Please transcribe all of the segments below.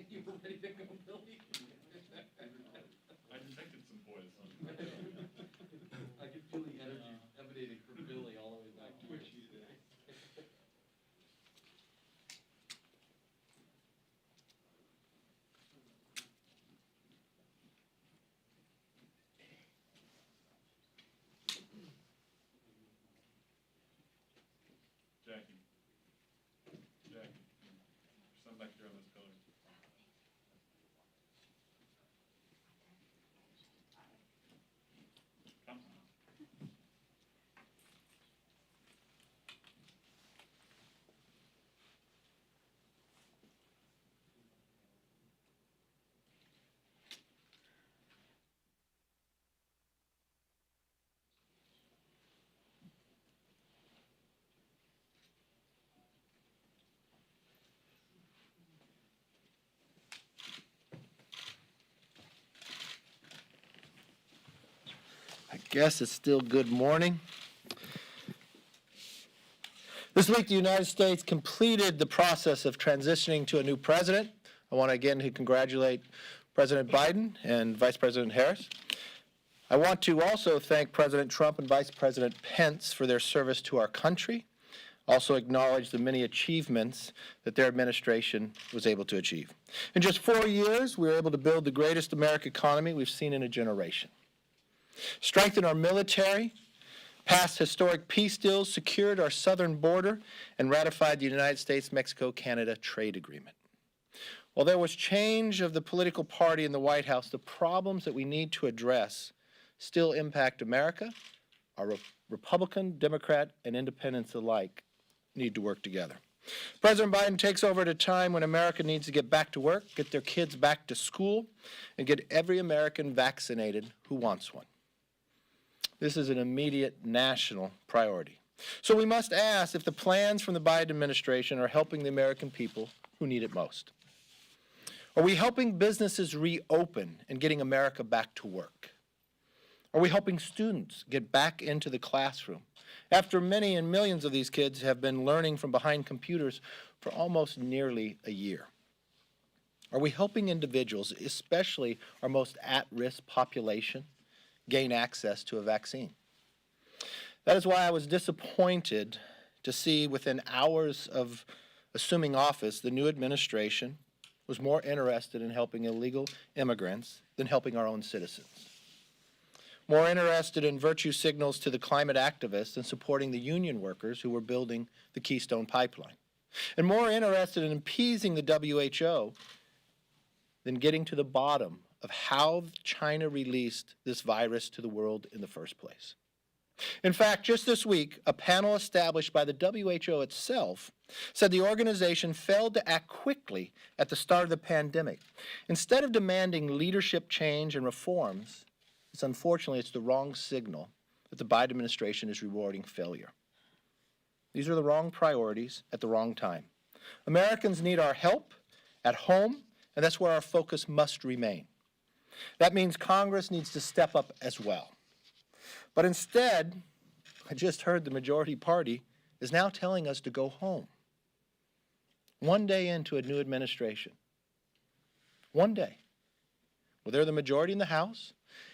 You were ready to go, Billy? I detected some poison. I could feel the energy emanating from Billy all the way back to you. Jackie. Jackie. There's some back here on this pillar. Come on. I guess it's still good morning. This week, the United States completed the process of transitioning to a new president. I want to again congratulate President Biden and Vice President Harris. I want to also thank President Trump and Vice President Pence for their service to our country. Also acknowledge the many achievements that their administration was able to achieve. In just 4 years, we were able to build the greatest American economy we've seen in a generation. Strengthen our military, passed historic peace deals, secured our southern border, and ratified the United States-Mexico-Canada trade agreement. While there was change of the political party in the White House, the problems that we need to address still impact America. Our Republican, Democrat, and independents alike need to work together. President Biden takes over at a time when America needs to get back to work, get their kids back to school, and get every American vaccinated who wants one. This is an immediate national priority. So we must ask if the plans from the Biden administration are helping the American people who need it most. Are we helping businesses reopen and getting America back to work? Are we helping students get back into the classroom after many and millions of these kids have been learning from behind computers for almost nearly a year? Are we helping individuals, especially our most at-risk population, gain access to a vaccine? That is why I was disappointed to see within hours of assuming office, the new administration was more interested in helping illegal immigrants than helping our own citizens. More interested in virtue signals to the climate activists than supporting the union workers who were building the Keystone Pipeline. And more interested in appeasing the WHO than getting to the bottom of how China released this virus to the world in the first place. In fact, just this week, a panel established by the WHO itself said the organization failed to act quickly at the start of the pandemic. Instead of demanding leadership change and reforms, unfortunately, it's the wrong signal that the Biden administration is rewarding failure. These are the wrong priorities at the wrong time. Americans need our help at home, and that's where our focus must remain. That means Congress needs to step up as well. But instead, I just heard the majority party is now telling us to go home. One day into a new administration. One day. Well, they're the majority in the House,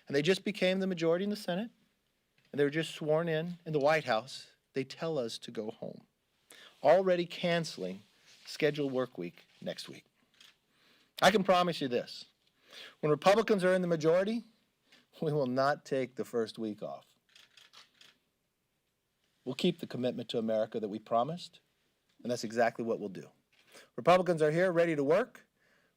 and they just became the majority in the Senate, and they were just sworn in the White House. They tell us to go home. Already canceling scheduled work week next week. I can promise you this. When Republicans are in the majority, we will not take the first week off. We'll keep the commitment to America that we promised, and that's exactly what we'll do. Republicans are here ready to work,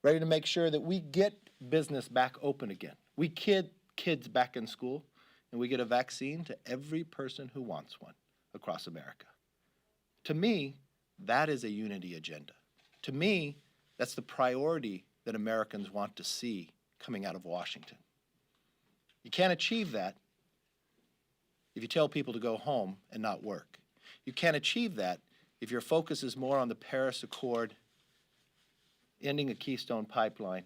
ready to make sure that we get business back open again. We get kids back in school, and we get a vaccine to every person who wants one across America. To me, that is a unity agenda. To me, that's the priority that Americans want to see coming out of Washington. You can't achieve that if you tell people to go home and not work. You can't achieve that if your focus is more on the Paris Accord, ending a Keystone Pipeline.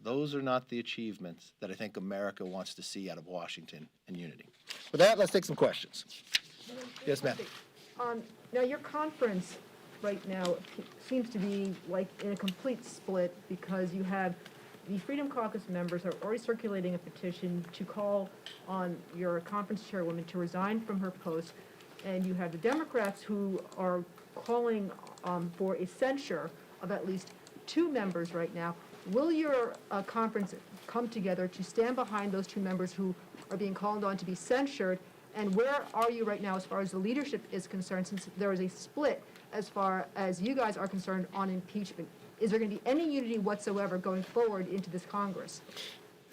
Those are not the achievements that I think America wants to see out of Washington and unity. With that, let's take some questions. Yes, ma'am. Now, your conference right now seems to be like in a complete split, because you have the Freedom Caucus members are already circulating a petition to call on your conference chairwoman to resign from her post, and you have the Democrats who are calling for a censure of at least 2 members right now. Will your conference come together to stand behind those 2 members who are being called on to be censured? And where are you right now as far as the leadership is concerned, since there is a split as far as you guys are concerned on impeachment? Is there going to be any unity whatsoever going forward into this Congress?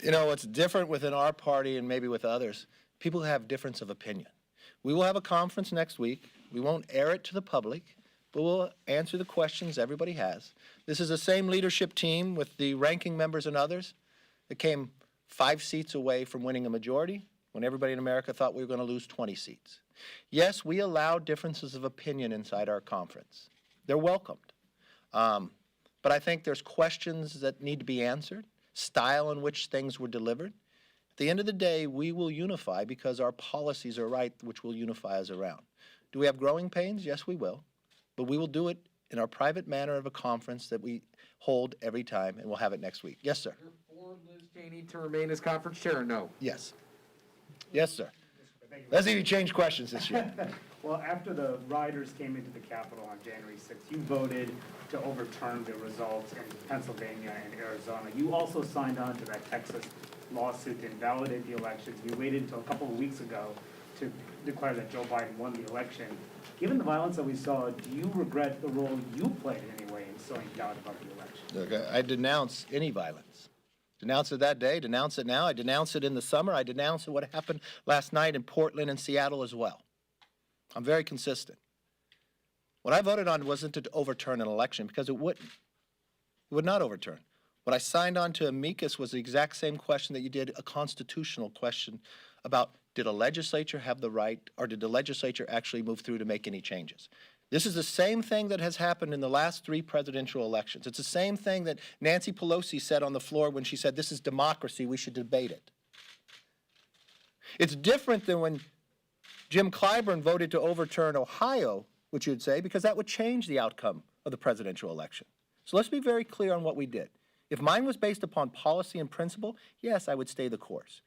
You know, what's different within our party and maybe with others, people have difference of opinion. We will have a conference next week. We won't air it to the public, but we'll answer the questions everybody has. This is the same leadership team with the ranking members and others that came 5 seats away from winning a majority when everybody in America thought we were going to lose 20 seats. Yes, we allow differences of opinion inside our conference. They're welcomed. But I think there's questions that need to be answered, style in which things were delivered. At the end of the day, we will unify because our policies are right, which will unify us around. Do we have growing pains? Yes, we will. But we will do it in our private manner of a conference that we hold every time, and we'll have it next week. Yes, sir. You're for Liz Cheney to remain as conference chair or no? Yes. Yes, sir. Let's see if you change questions this year. Well, after the rioters came into the Capitol on January 6th, you voted to overturn the results in Pennsylvania and Arizona. You also signed on to that Texas lawsuit to invalidate the elections. You waited until a couple of weeks ago to declare that Joe Biden won the election. Given the violence that we saw, do you regret the role you played in any way in sowing doubt about the election? Look, I denounce any violence. Denounce it that day, denounce it now. I denounce it in the summer. I denounce what happened last night in Portland and Seattle as well. I'm very consistent. What I voted on wasn't to overturn an election because it wouldn't. It would not overturn. What I signed on to amicus was the exact same question that you did, a constitutional question about did a legislature have the right, or did the legislature actually move through to make any changes? This is the same thing that has happened in the last 3 presidential elections. It's the same thing that Nancy Pelosi said on the floor when she said, this is democracy, we should debate it. It's different than when Jim Clyburn voted to overturn Ohio, which you'd say, because that would change the outcome of the presidential election. So let's be very clear on what we did. If mine was based upon policy and principle, yes, I would stay the course.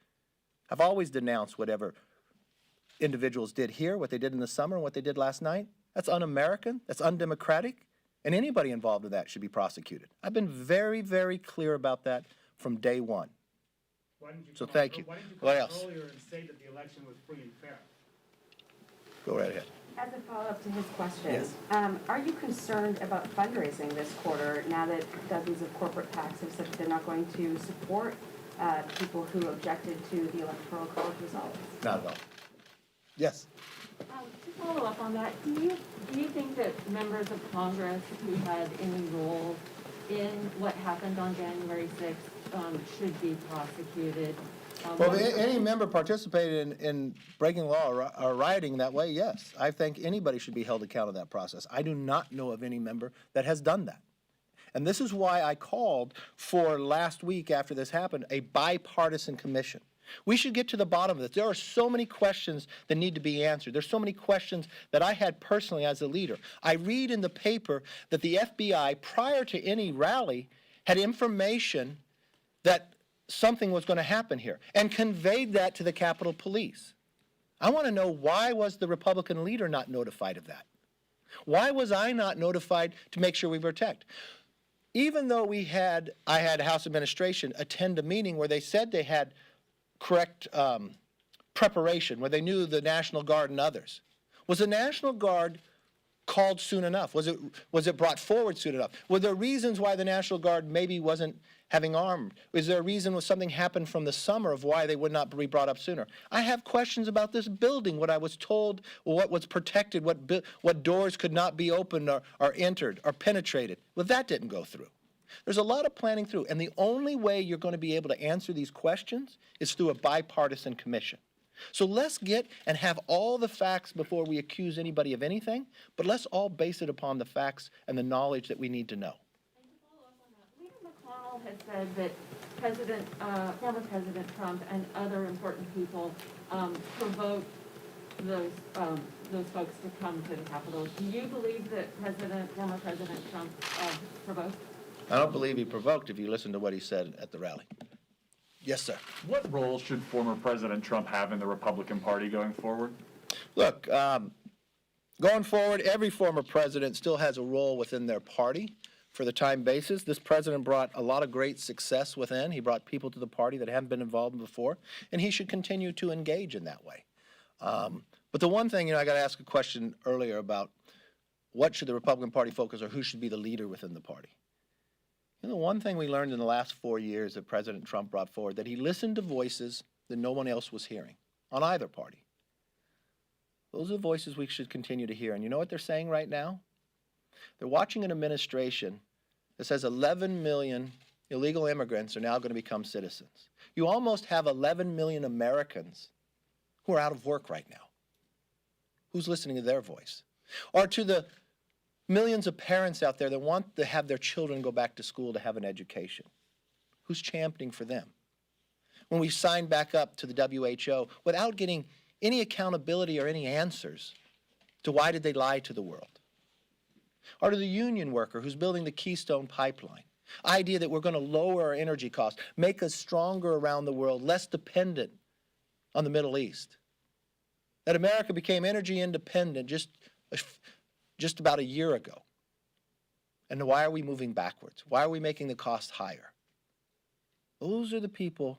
I've always denounced whatever individuals did here, what they did in the summer and what they did last night. That's un-American, that's undemocratic, and anybody involved in that should be prosecuted. I've been very, very clear about that from day one. So thank you. Why didn't you What come else? earlier and say that the election was free and fair? Go right ahead. As a follow-up to his question, Yes. Are you concerned about fundraising this quarter now that dozens of corporate PACs have said that they're not going to support people who objected to the Electoral College results? Not at all. Yes. To follow up on that, do you think that members of Congress who had any role in what happened on January 6th should be prosecuted? Well, if any member participated in breaking law or rioting that way, yes. I think anybody should be held accountable to that process. I do not know of any member that has done that. And this is why I called for last week after this happened, a bipartisan commission. We should get to the bottom of this. There are so many questions that need to be answered. There's so many questions that I had personally as a leader. I read in the paper that the FBI, prior to any rally, had information that something was going to happen here and conveyed that to the Capitol Police. I want to know, why was the Republican leader not notified of that? Why was I not notified to make sure we protect? Even though I had House administration attend a meeting where they said they had correct preparation, where they knew the National Guard and others. Was the National Guard called soon enough? Was it brought forward soon enough? Were there reasons why the National Guard maybe wasn't having armed? Is there a reason when something happened from the summer of why they would not be brought up sooner? I have questions about this building, what I was told, what was protected, what doors could not be opened or entered or penetrated. Well, that didn't go through. There's a lot of planning through, and the only way you're going to be able to answer these questions is through a bipartisan commission. So let's get and have all the facts before we accuse anybody of anything, but let's all base it upon the facts and the knowledge that we need to know. And to follow up on that, Leader McConnell has said that former President Trump and other important people provoked those folks to come to the Capitol. Do you believe that former President Trump provoked? I don't believe he provoked if you listen to what he said at the rally. Yes, sir. What role should former President Trump have in the Republican Party going forward? Look, going forward, every former president still has a role within their party for the time basis. This president brought a lot of great success within. He brought people to the party that haven't been involved before, and he should continue to engage in that way. But the one thing, I got to ask a question earlier about what should the Republican Party focus or who should be the leader within the party. The one thing we learned in the last 4 years that President Trump brought forward, that he listened to voices that no one else was hearing on either party. Those are the voices we should continue to hear. And you know what they're saying right now? They're watching an administration that says 11 million illegal immigrants are now going to become citizens. You almost have 11 million Americans who are out of work right now. Who's listening to their voice? Or to the millions of parents out there that want to have their children go back to school to have an education. Who's championing for them? When we signed back up to the WHO without getting any accountability or any answers to why did they lie to the world? Or to the union worker who's building the Keystone Pipeline. Idea that we're going to lower our energy costs, make us stronger around the world, less dependent on the Middle East. That America became energy independent just about a year ago. And why are we moving backwards? Why are we making the cost higher? Those are the people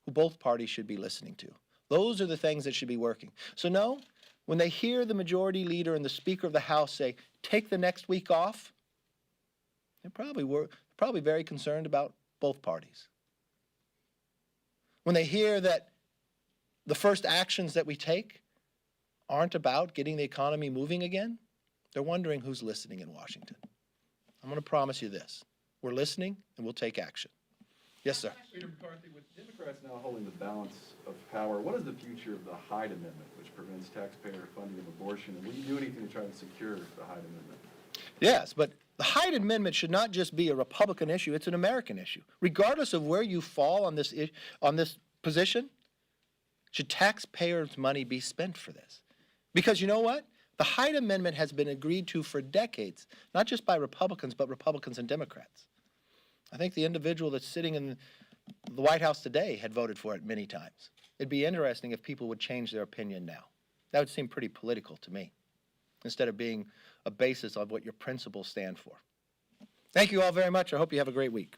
who both parties should be listening to. Those are the things that should be working. So no, when they hear the majority leader and the Speaker of the House say, take the next week off, they're probably very concerned about both parties. When they hear that the first actions that we take aren't about getting the economy moving again, they're wondering who's listening in Washington. I'm going to promise you this. We're listening and we'll take action. Yes, sir. Leader McCarthy, with Democrats now holding the balance of power, what is the future of the Hyde Amendment, which prevents taxpayer funding of abortion? And will you do anything to try to secure the Hyde Amendment? Yes, but the Hyde Amendment should not just be a Republican issue, it's an American issue. Regardless of where you fall on this position, should taxpayers' money be spent for this? Because you know what? The Hyde Amendment has been agreed to for decades, not just by Republicans, but Republicans and Democrats. I think the individual that's sitting in the White House today had voted for it many times. It'd be interesting if people would change their opinion now. That would seem pretty political to me, instead of being a basis of what your principles stand for. Thank you all very much. I hope you have a great week.